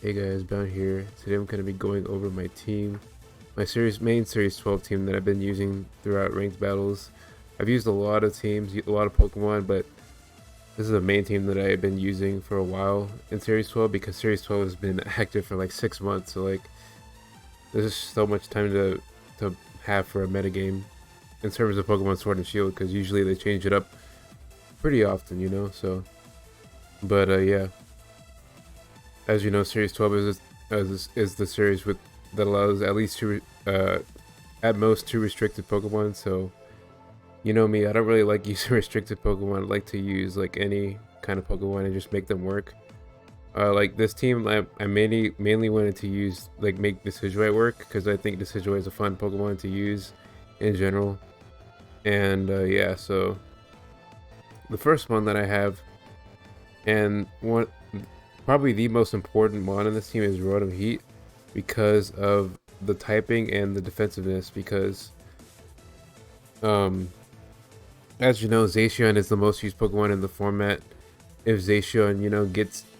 Hey guys, Bound here. Today I'm going to be going over my team, my main series 12 team that I've been using throughout ranked battles. I've used a lot of teams, a lot of Pokemon, but this is the main team that I've been using for a while in series 12 because series 12 has been active for like 6 months. So like, there's just so much time to have for a metagame in terms of Pokemon Sword and Shield because usually they change it up pretty often, you know. So, but yeah. As you know, Series 12 is the series with that allows at least at most two restricted Pokemon. So you know me, I don't really like using restricted Pokemon. I like to use like any kind of Pokemon and just make them work. Like this team, I mainly wanted to use make Decidueye work because I think Decidueye is a fun Pokemon to use in general. And yeah, so the first one that I have, and one probably the most important mod in this team is Rotom Heat because of the typing and the defensiveness. Because, as you know, Zacian is the most used Pokemon in the format. If Zacian,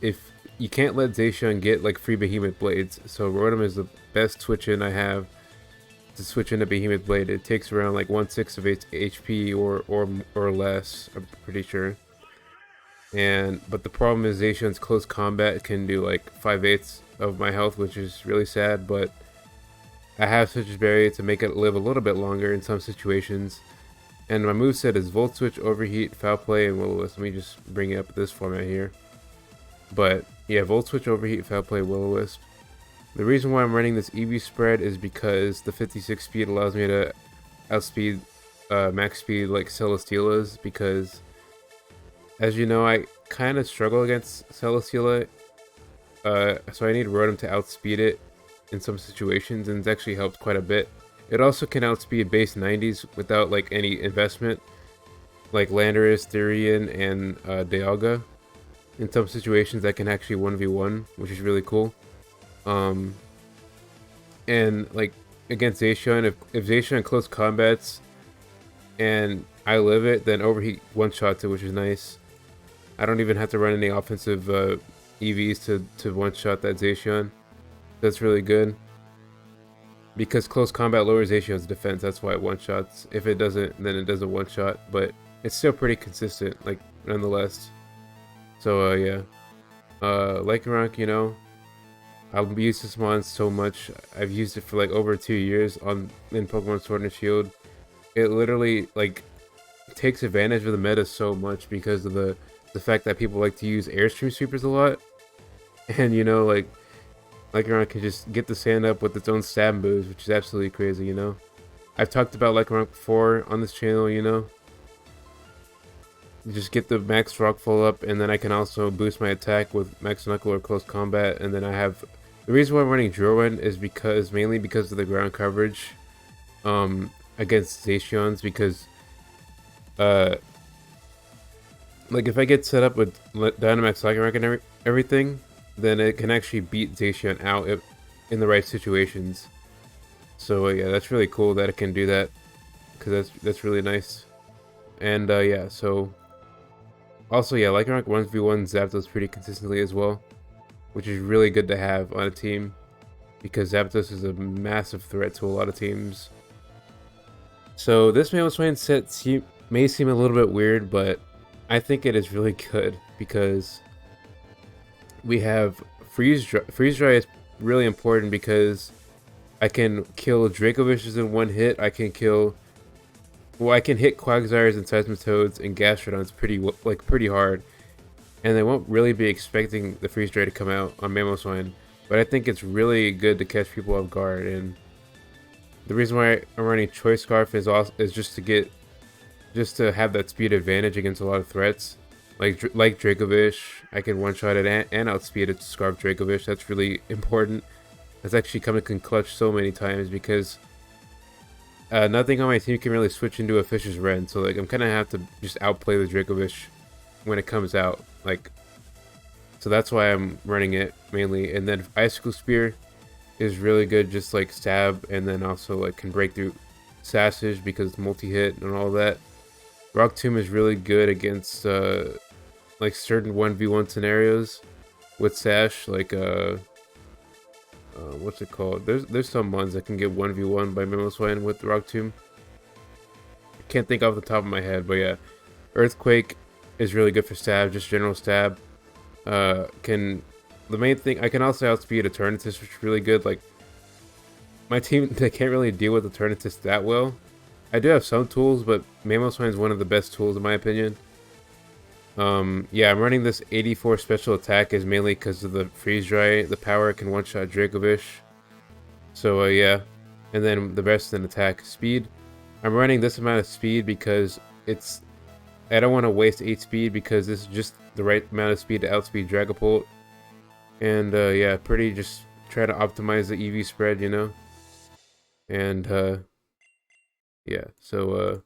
if you can't let Zacian get like free Behemoth Blades, so Rotom is the best switch in I have to switch into Behemoth Blade. It takes around like 1/6 of its HP or less. I'm pretty sure. But the problem is Zacian's close combat can do like 5/8 of my health, which is really sad, but I have Switch's Berry to make it live a little bit longer in some situations. And my moveset is Volt Switch, Overheat, Foul Play, and Will-O-Wisp. Let me just bring it up this format here. But yeah, Volt Switch, Overheat, Foul Play, Will-O-Wisp. The reason why I'm running this EV spread is because the 56 speed allows me to outspeed max speed like Celesteela's, because as you know, I kind of struggle against Celesteela, so I need Rotom to outspeed it in some situations, and it's actually helped quite a bit. It also can outspeed base 90s without like any investment, like Landorus, Therian, and Dialga. In some situations, that can actually 1v1, which is really cool. And like against Zacian, if Zacian close combats and I live it, then Overheat one-shots it, which is nice. I don't even have to run any offensive EVs to one-shot that Zacian. That's really good. Because close combat lowers Zacian's defense, that's why it one-shots. If it doesn't, then it doesn't one-shot, but it's still pretty consistent, like, nonetheless. So, yeah. Lycanroc, I've used this mod so much. I've used it for, like, over 2 years in Pokemon Sword and Shield. It literally, like, takes advantage of the meta so much because of the fact that people like to use Airstream Sweepers a lot. And, Lycanroc can just get the sand up with its own stab moves, which is absolutely crazy, I've talked about Lycanroc before on this channel, You just get the max rockfall up, and then I can also boost my attack with max knuckle or close combat, and then I have... The reason why I'm running Jorwin is mainly because of the ground coverage against Zacians, because like if I get set up with Dynamax Lycanroc and everything, then it can actually beat Zacian out in the right situations. So yeah, that's really cool that it can do that, because that's really nice. And yeah, so also yeah, Lycanroc 1v1 Zapdos pretty consistently as well, which is really good to have on a team because Zapdos is a massive threat to a lot of teams. So this Mamoswine set may seem a little bit weird, but I think it is really good because we have Freeze Dry. Freeze Dry is really important because I can kill Dracovishes in one hit. I can hit Quagsires and Seismitoads and Gastrodons pretty hard, and they won't really be expecting the Freeze Dry to come out on Mamoswine. But I think it's really good to catch people off guard, and the reason why I'm running Choice Scarf is just to have that speed advantage against a lot of threats. Like Dracovish, I can one-shot it and outspeed it to Scarf Dracovish. That's really important. That's actually come in clutch so many times because nothing on my team can really switch into a Fish's Rend. So like I'm kind of have to just outplay the Dracovish when it comes out. So that's why I'm running it mainly. And then Icicle Spear is really good, just like stab, and then also like can break through Sassage because it's multi-hit and all that. Rock Tomb is really good against like certain 1v1 scenarios with Sash, like what's it called? There's some ones that can get 1v1 by Mamoswine with the Rock Tomb. Can't think off the top of my head, but yeah, Earthquake is really good for stab, just general stab. The main thing, I can also outspeed Eternatus, which is really good. Like, my team, they can't really deal with Eternatus that well. I do have some tools, but Mamoswine is one of the best tools in my opinion. Yeah, I'm running this 84 special attack is mainly because of the freeze dry. The power can one-shot Dracovish. So yeah, and then the rest in attack speed. I'm running this amount of speed because I don't want to waste 8 speed because this is just the right amount of speed to outspeed Dragapult. And yeah, pretty just try to optimize the EV spread, you know. And yeah, so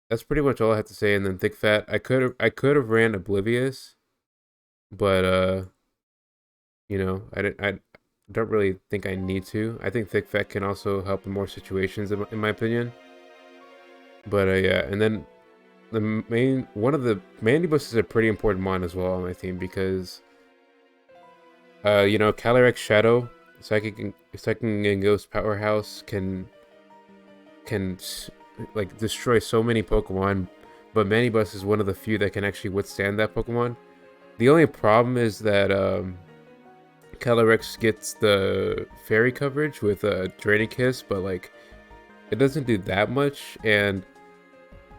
that's pretty much all I have to say. And then Thick Fat, I could have ran Oblivious, but you know, I don't really think I need to. I think Thick Fat can also help in more situations, in my opinion. But yeah, and then one of the Mandibus is a pretty important mon as well on my team because you know, Calyrex Shadow, Psychic and Ghost Powerhouse can like destroy so many Pokemon, but Mandibus is one of the few that can actually withstand that Pokemon. The only problem is that Calyrex gets the fairy coverage with Draining Kiss, but like it doesn't do that much. And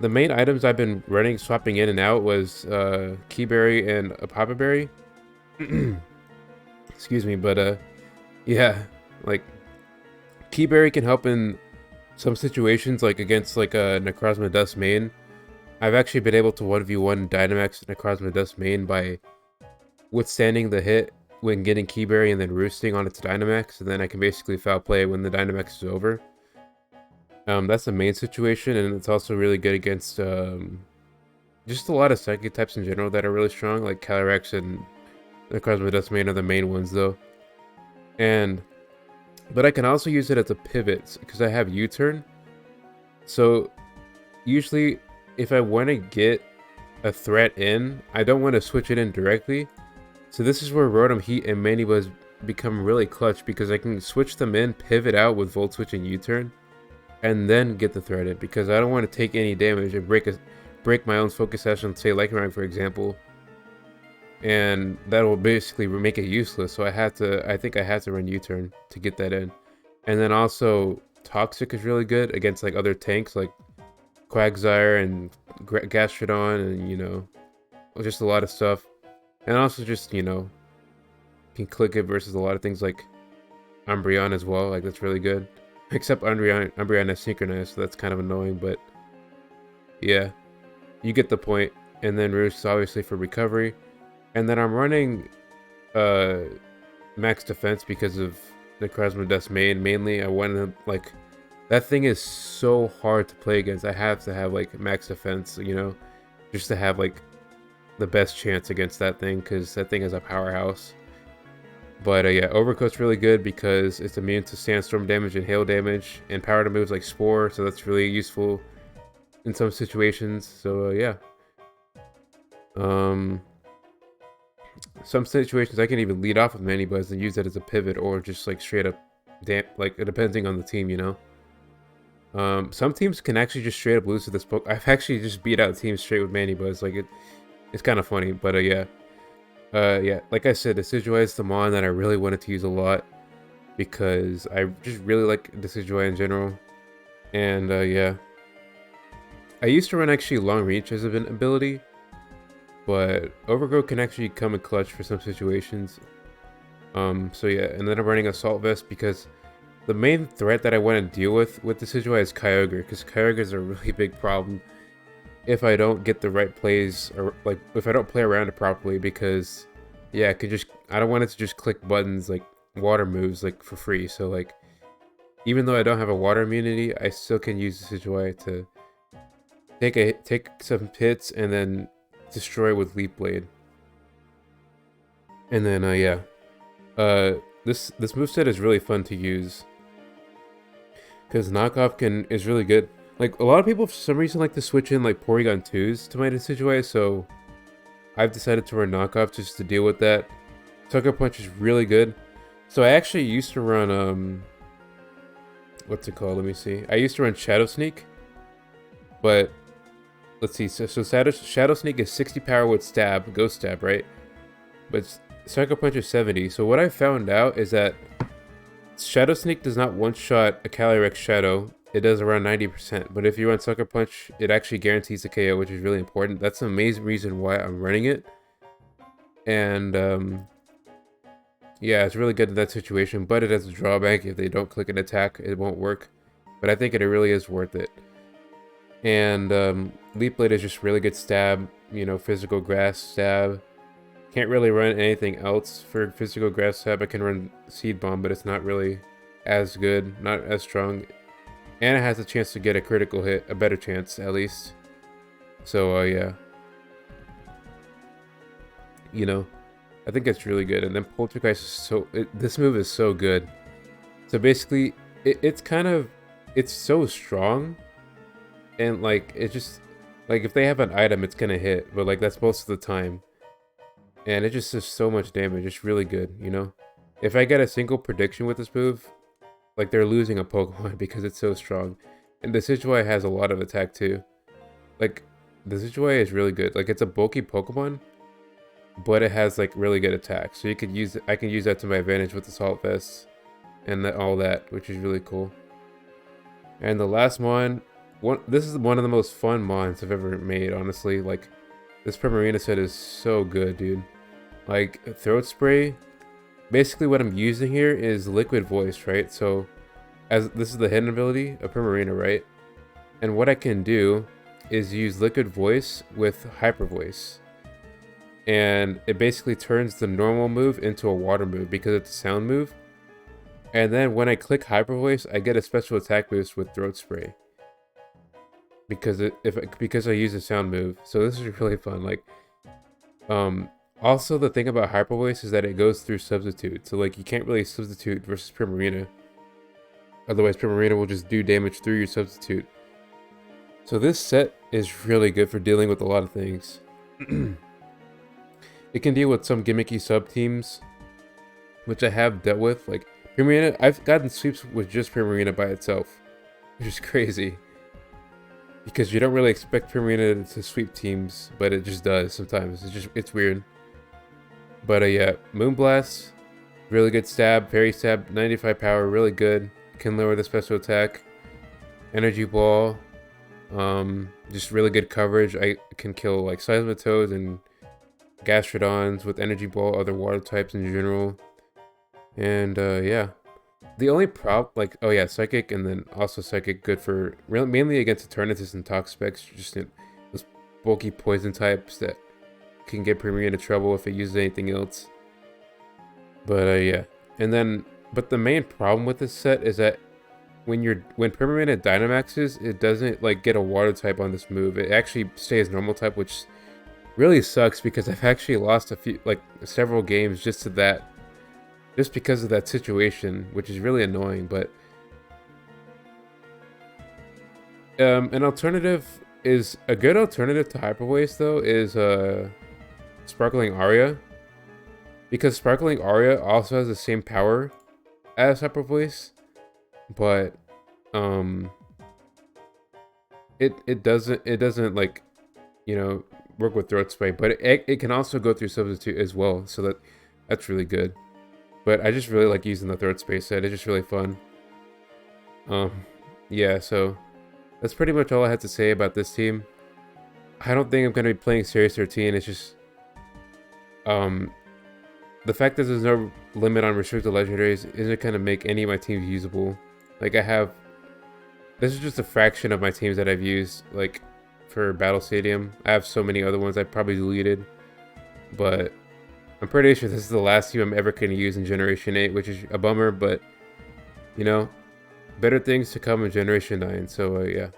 the main items I've been running, swapping in and out, was Keyberry and a Papa Berry. Excuse me, but yeah, like Keyberry can help in some situations, like against like a Necrozma Dust main. I've actually been able to 1v1 Dynamax Necrozma Dust main by withstanding the hit when getting Keyberry and then roosting on its Dynamax, and then I can basically foul play it when the Dynamax is over. That's the main situation, and it's also really good against just a lot of Psychic types in general that are really strong, like Calyrex and Necrozma Dust main are the main ones though. But I can also use it as a pivot because I have U-turn. So usually if I want to get a threat in, I don't want to switch it in directly. So this is where Rotom Heat and Mandibuzz become really clutch because I can switch them in, pivot out with Volt Switch and U-turn, and then get the threat in because I don't want to take any damage and break my own Focus Sash on, say, Lycanroc, for example. And that will basically make it useless. So I think I have to run U-turn to get that in. And then also Toxic is really good against like other tanks like Quagsire and Gastrodon, and you know, just a lot of stuff. And also just, you know, can click it versus a lot of things like Umbreon as well. Like that's really good. Except Umbreon is synchronized, so that's kind of annoying, but yeah, you get the point. And then Roost obviously for recovery. And then I'm running max defense because of the Necrozma Dust main. Mainly I want to, like, that thing is so hard to play against. I have to have like max defense, you know, just to have like the best chance against that thing because that thing is a powerhouse. But yeah, Overcoat's really good because it's immune to sandstorm damage and hail damage, and power to moves like Spore, so that's really useful in some situations. So yeah, some situations I can even lead off with Mandibuzz and use that as a pivot, or just like straight up like depending on the team, you know. Some teams can actually just straight up lose to this book. I've actually just beat out teams straight with Mandibuzz. Like it's kind of funny, but yeah. Yeah, like I said, Decidueye is the mon that I really wanted to use a lot because I just really like Decidueye in general. And yeah, I used to run actually Long Reach as an ability, but Overgrowth can actually come in clutch for some situations. So yeah, and then I'm running Assault Vest because the main threat that I want to deal with Decidueye is Kyogre, because Kyogre is a really big problem if I don't get the right plays, or like if I don't play around it properly, because yeah, I don't want it to just click buttons like water moves like for free. So like, even though I don't have a water immunity, I still can use Decidueye to take some hits and then destroy with Leaf Blade. And then yeah, this moveset is really fun to use because knockoff is really good. Like, a lot of people for some reason like to switch in like Porygon 2s to my Decidueye, so I've decided to run knockoff just to deal with that. Sucker Punch is really good So I actually used to run what's it called? Let me see. I used to run Shadow Sneak, but let's see. So Shadow Sneak is 60 power with stab, ghost stab, right? But Sucker Punch is 70. So what I found out is that Shadow Sneak does not one-shot a Calyrex Shadow. It does around 90%. But if you run Sucker Punch, it actually guarantees the KO, which is really important. That's an amazing reason why I'm running it. And yeah, it's really good in that situation. But it has a drawback. If they don't click an attack, it won't work. But I think it really is worth it. And Leaf Blade is just really good stab. You know, physical grass stab. Can't really run anything else for physical grass stab. I can run Seed Bomb, but it's not really as good, not as strong. And it has a chance to get a critical hit, a better chance at least. So yeah. You know, I think it's really good. And then Poltergeist is this move is so good. So basically, it's so strong. And like, it just, like if they have an item, it's gonna hit. But like, that's most of the time. And it just does so much damage. It's really good, you know? If I get a single prediction with this move, like they're losing a Pokemon because it's so strong. And the Decidueye has a lot of attack too. Like, the Decidueye is really good. Like, it's a bulky Pokemon, but it has like really good attack. So I can use that to my advantage with Assault Vest and all that, which is really cool. And the last this is one of the most fun mons I've ever made, honestly. Like, this Primarina set is so good, dude. Like, Throat Spray, basically what I'm using here is Liquid Voice, right? So, as this is the hidden ability of Primarina, right? And what I can do is use Liquid Voice with Hyper Voice. And it basically turns the normal move into a water move because it's a sound move. And then when I click Hyper Voice, I get a special attack boost with Throat Spray. Because I use a sound move. So this is really fun. Like, also the thing about Hyper Voice is that it goes through Substitute. So like, you can't really substitute versus Primarina. Otherwise Primarina will just do damage through your Substitute. So this set is really good for dealing with a lot of things. It can deal with some gimmicky sub teams, which I have dealt with. Like Primarina, I've gotten sweeps with just Primarina by itself, which is crazy. Because you don't really expect Primarina to sweep teams, but it just does sometimes. It's weird. But yeah, Moonblast, really good stab, Fairy Stab, 95 power, really good. Can lower the special attack. Energy Ball, just really good coverage. I can kill like Seismitoads and Gastrodons with Energy Ball, other water types in general. And yeah. The only problem, like, oh yeah, Psychic, and then also Psychic good for, mainly against Eternatus and Toxapex, just those bulky poison types that can get Primarina into trouble if it uses anything else. But yeah, and then, but the main problem with this set is that when Primarina Dynamaxes, it doesn't like get a water type on this move. It actually stays normal type, which really sucks because I've actually lost several games just to that. Just because of that situation, which is really annoying, but an alternative is a good alternative to Hyper Voice though is Sparkling Aria, because Sparkling Aria also has the same power as Hyper Voice, but it doesn't like, you know, work with Throat Spray, but it can also go through Substitute as well, so that's really good. But I just really like using the Throat Spray set. It's just really fun. Yeah, so that's pretty much all I have to say about this team. I don't think I'm going to be playing Series 13. It's just the fact that there's no limit on restricted legendaries isn't going to make any of my teams usable. Like, this is just a fraction of my teams that I've used, like, for Battle Stadium. I have so many other ones I probably deleted, but I'm pretty sure this is the last team I'm ever going to use in Generation 8, which is a bummer, but, you know, better things to come in Generation 9, so, yeah.